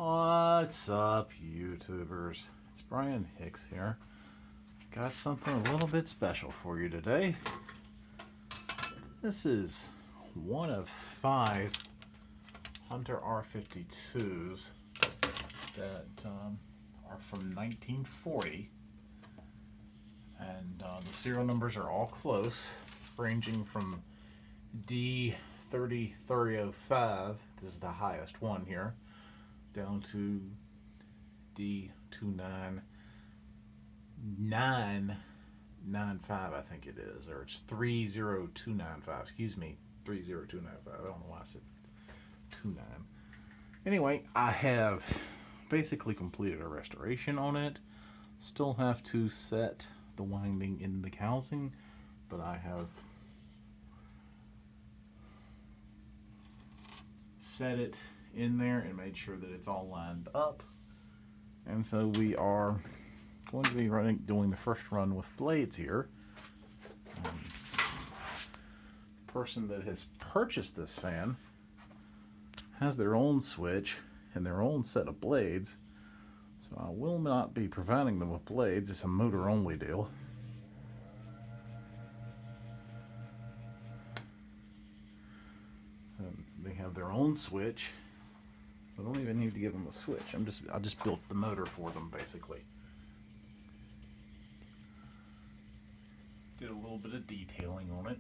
What's up, YouTubers? It's Brian Hicks here. Got something a little bit special for you today. This is one of 5 Hunter R-52s that are from 1940, and the serial numbers are all close, ranging from D30305, this is the highest one here, down to D29995, I think it is, or it's 30295, excuse me, 30295, I don't know why I said 29. Anyway, I have basically completed a restoration on it. Still have to set the winding in the housing, but I have set it in there and made sure that it's all lined up. And so we are going to be doing the first run with blades here. The person that has purchased this fan has their own switch and their own set of blades, so I will not be providing them with blades. It's a motor only deal. And they have their own switch. I don't even need to give them a switch. I just built the motor for them, basically. Did a little bit of detailing on it.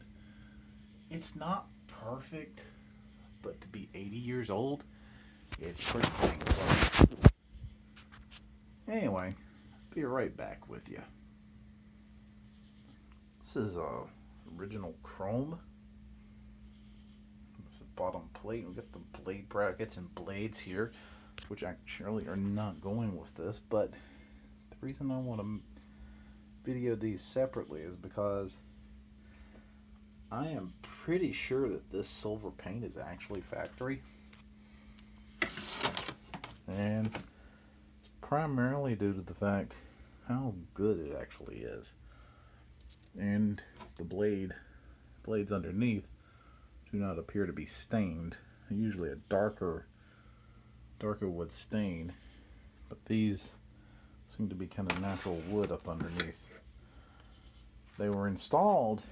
It's not perfect, but to be 80 years old, it's pretty dang close. Anyway, be right back with you. This is original chrome. This is the bottom plate. We've got the blade brackets and blades here, which actually are not going with this, but the reason I want to video these separately is because I am pretty sure that this silver paint is actually factory, and it's primarily due to the fact how good it actually is. And the blades underneath do not appear to be stained. They're usually a darker wood stain, but these seem to be kind of natural wood up underneath. They were installed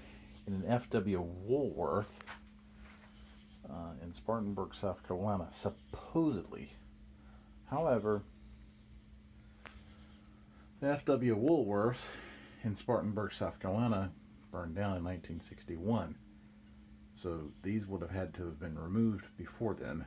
in an F.W. Woolworth in Spartanburg, South Carolina, supposedly. However, the F.W. Woolworth in Spartanburg, South Carolina burned down in 1961. So these would have had to have been removed before then.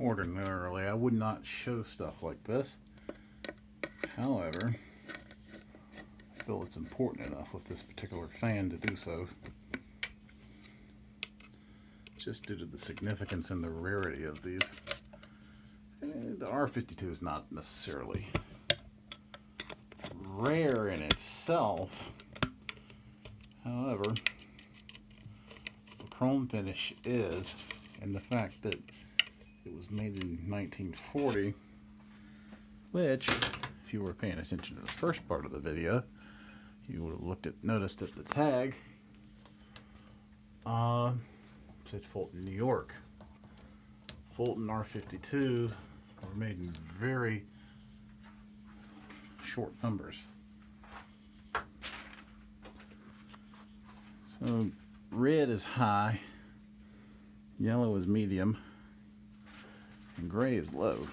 Ordinarily, I would not show stuff like this. However, I feel it's important enough with this particular fan to do so, just due to the significance and the rarity of these. The R-52 is not necessarily rare in itself. However, the chrome finish is, and the fact that it was made in 1940, which, if you were paying attention to the first part of the video, you would have noticed that the tag said Fulton, New York. Fulton R-52 were made in very short numbers. So red is high, yellow is medium, and gray is low.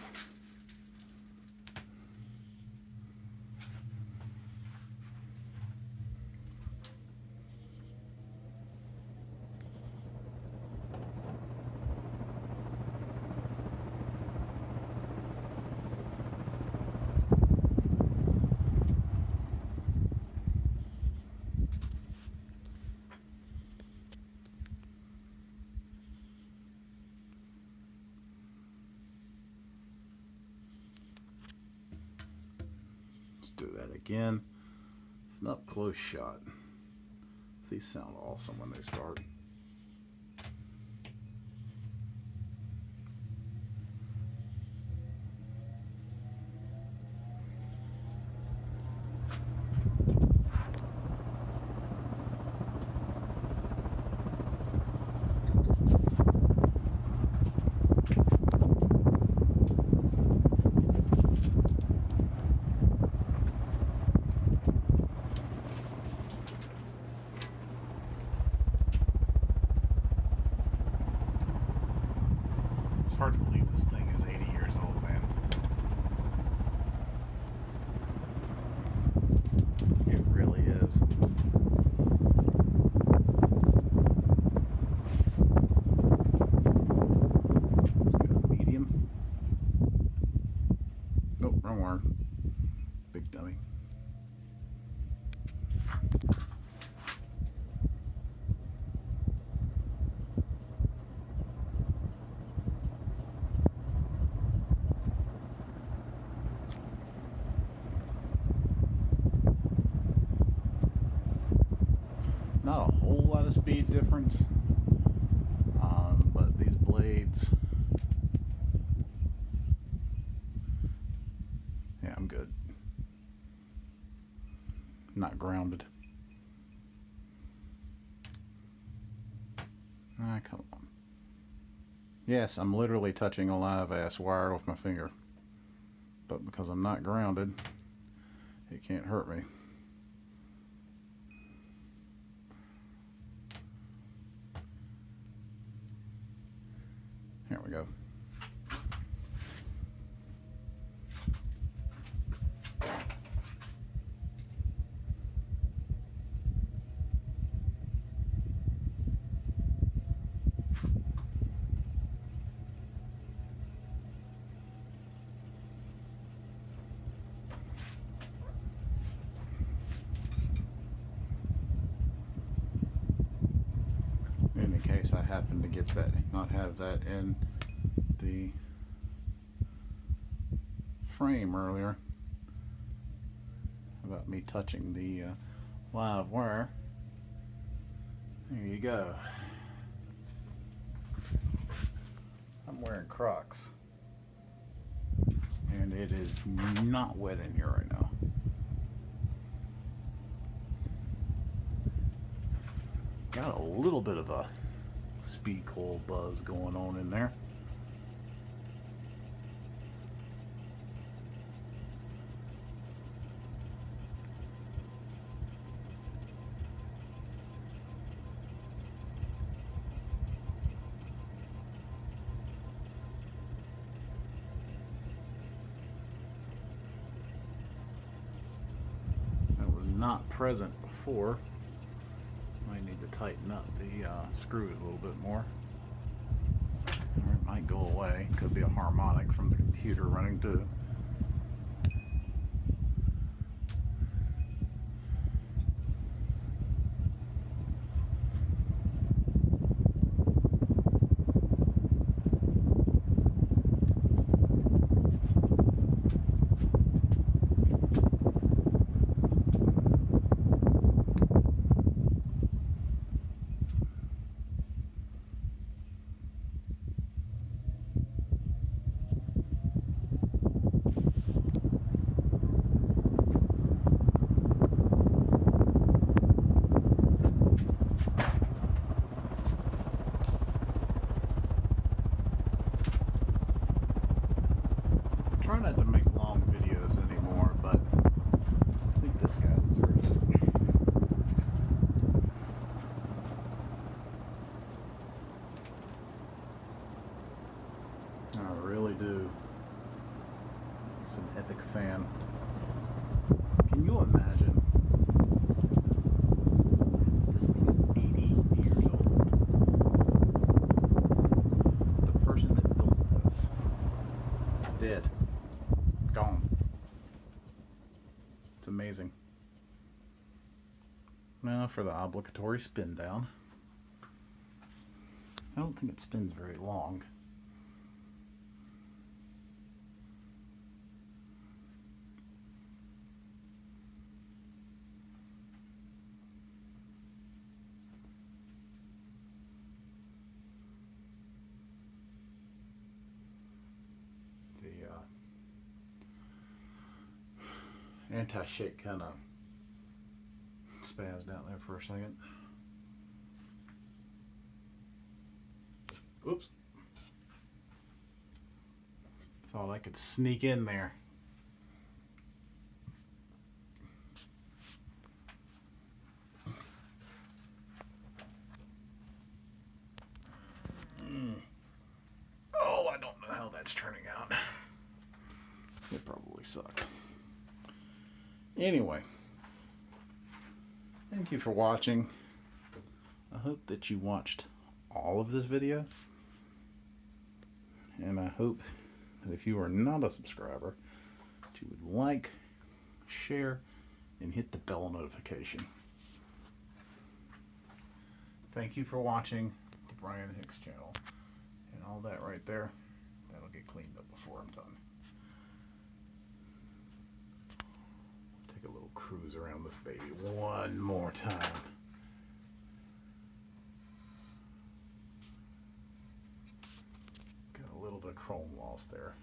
Do that again. An up close shot. These sound awesome when they start. It's hard to believe this thing is 80 years old, man. It really is. Medium. Nope, wrong one. Big dummy. Not a whole lot of speed difference, but these blades, yeah, I'm good. Not grounded. Ah, come on. Yes, I'm literally touching a live ass wire with my finger, but because I'm not grounded, it can't hurt me. Here we go. In case I happen to get that, not have that in the frame earlier about me touching the live wire. There you go. I'm wearing Crocs and it is not wet in here right now. Got a little bit of a speed coil buzz going on in there. That was not present before. Might need to tighten up the screws a little bit more. All right, might go away. Could be a harmonic from the computer running too. Try not to make long videos anymore, but I think this guy deserves it. I really do. It's an epic fan. Can you imagine? This thing is 80 years old. The person that built this dead. Gone. It's amazing. Now for the obligatory spin down. I don't think it spins very long. The anti-shake kind of spazzed out there for a second. Oops. Thought I could sneak in there. Oh, I don't know how that's turning out. It probably sucked. Anyway, thank you for watching. I hope that you watched all of this video. And I hope that if you are not a subscriber, that you would like, share, and hit the bell notification. Thank you for watching the Brian Hicks channel. And all that right there, that'll get cleaned up before I'm done. Take a little cruise around this baby one more time. Got a little bit of chrome loss there.